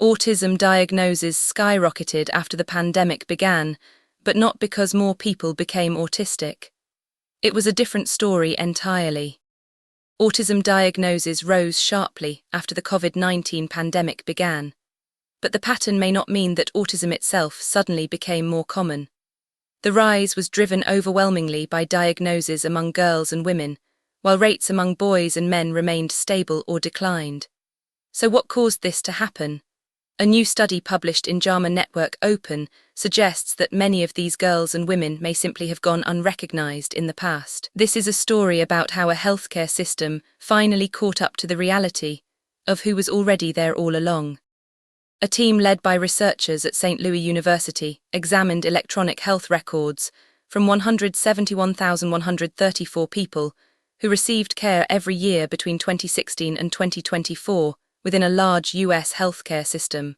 Autism diagnoses skyrocketed after the pandemic began, but not because more people became autistic. It was a different story entirely. Autism diagnoses rose sharply after the COVID-19 pandemic began. But the pattern may not mean that autism itself suddenly became more common. The rise was driven overwhelmingly by diagnoses among girls and women, while rates among boys and men remained stable or declined. So what caused this to happen? A new study published in JAMA Network Open suggests that many of these girls and women may simply have gone unrecognized in the past. This is a story about how a healthcare system finally caught up to the reality of who was already there all along. A team led by researchers at St. Louis University examined electronic health records from 171,134 people who received care every year between 2016 and 2024 within a large U.S. healthcare system.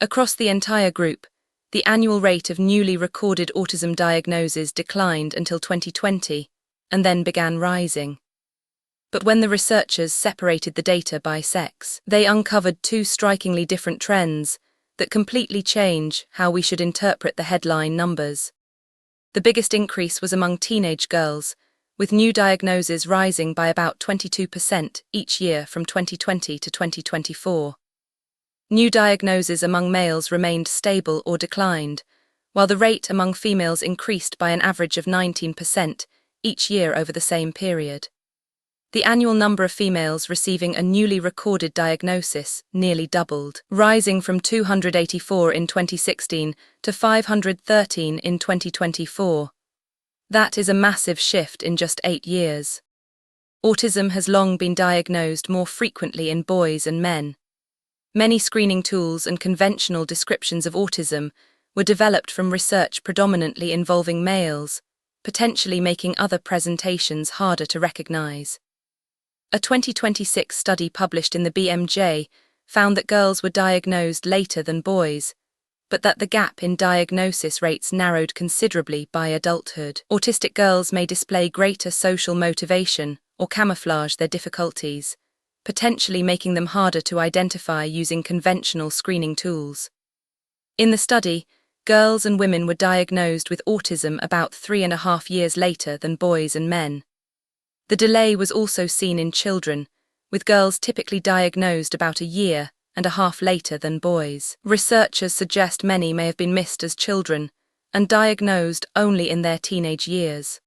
Across the entire group, the annual rate of newly recorded autism diagnoses declined until 2020 and then began rising. But when the researchers separated the data by sex, they uncovered two strikingly different trends that completely change how we should interpret the headline numbers. The biggest increase was among teenage girls, with new diagnoses rising by about 22% each year from 2020 to 2024. New diagnoses among males remained stable or declined, while the rate among females increased by an average of 19% each year over the same period. The annual number of females receiving a newly recorded diagnosis nearly doubled, rising from 284 in 2016 to 513 in 2024. That is a massive shift in just 8 years. Autism has long been diagnosed more frequently in boys and men. Many screening tools and conventional descriptions of autism were developed from research predominantly involving males, potentially making other presentations harder to recognize. A 2026 study published in the BMJ found that girls were diagnosed later than boys, but that the gap in diagnosis rates narrowed considerably by adulthood. Autistic girls may display greater social motivation or camouflage their difficulties, potentially making them harder to identify using conventional screening tools. In the study, girls and women were diagnosed with autism about 3.5 years later than boys and men. The delay was also seen in children, with girls typically diagnosed about 1.5 years later than boys. Researchers suggest many may have been missed as children and diagnosed only in their teenage years.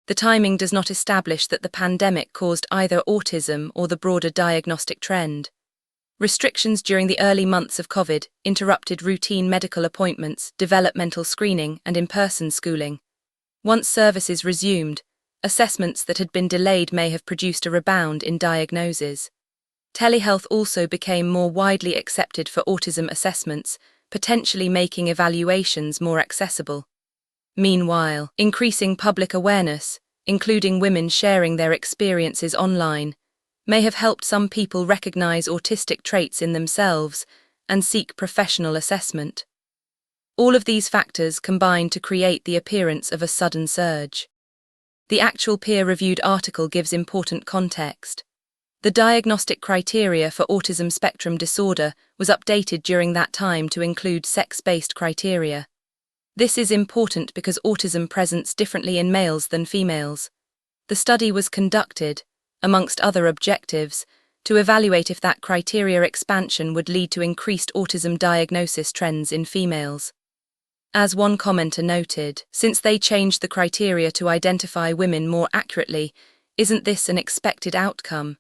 The timing does not establish that the pandemic caused either autism or the broader diagnostic trend. Restrictions during the early months of COVID interrupted routine medical appointments, developmental screening, and in-person schooling. Once services resumed, assessments that had been delayed may have produced a rebound in diagnoses. Telehealth also became more widely accepted for autism assessments, potentially making evaluations more accessible. Meanwhile, increasing public awareness, including women sharing their experiences online, may have helped some people recognize autistic traits in themselves and seek professional assessment. All of these factors combine to create the appearance of a sudden surge. The actual peer-reviewed article gives important context. The diagnostic criteria for autism spectrum disorder was updated during that time to include sex-based criteria. This is important because autism presents differently in males than females. The study was conducted, amongst other objectives, to evaluate if that criteria expansion would lead to increased autism diagnosis trends in females. As one commenter noted, since they changed the criteria to identify women more accurately, isn't this an expected outcome?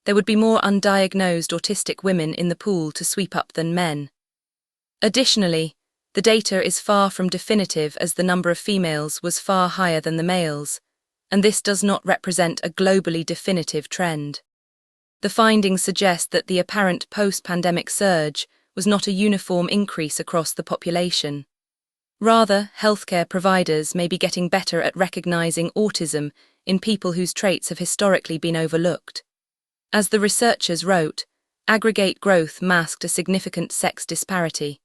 There would be more undiagnosed autistic women in the pool to sweep up than men. Additionally, the data is far from definitive as the number of females was far higher than the males, and this does not represent a globally definitive trend. The findings suggest that the apparent post-pandemic surge was not a uniform increase across the population. Rather, healthcare providers may be getting better at recognizing autism in people whose traits have historically been overlooked. As the researchers wrote, aggregate growth masked a significant sex disparity.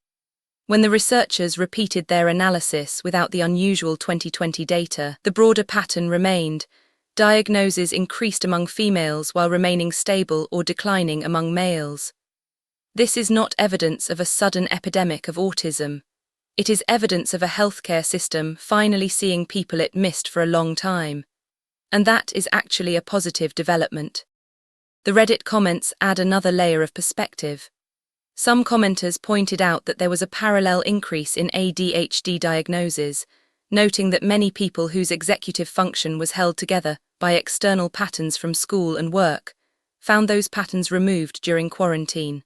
When the researchers repeated their analysis without the unusual 2020 data, the broader pattern remained. Diagnoses increased among females while remaining stable or declining among males. This is not evidence of a sudden epidemic of autism. It is evidence of a healthcare system finally seeing people it missed for a long time. And that is actually a positive development. The Reddit comments add another layer of perspective. Some commenters pointed out that there was a parallel increase in ADHD diagnoses, noting that many people whose executive function was held together by external patterns from school and work found those patterns removed during quarantine.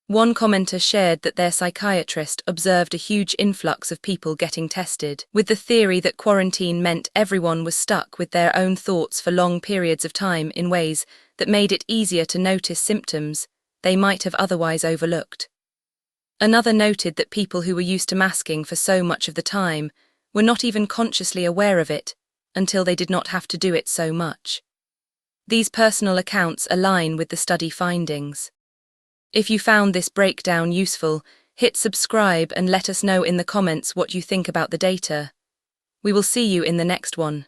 One commenter shared that their psychiatrist observed a huge influx of people getting tested, with the theory that quarantine meant everyone was stuck with their own thoughts for long periods of time in ways that made it easier to notice symptoms they might have otherwise overlooked. Another noted that people who were used to masking for so much of the time were not even consciously aware of it until they did not have to do it so much. These personal accounts align with the study findings. If you found this breakdown useful, hit subscribe and let us know in the comments what you think about the data. We will see you in the next one.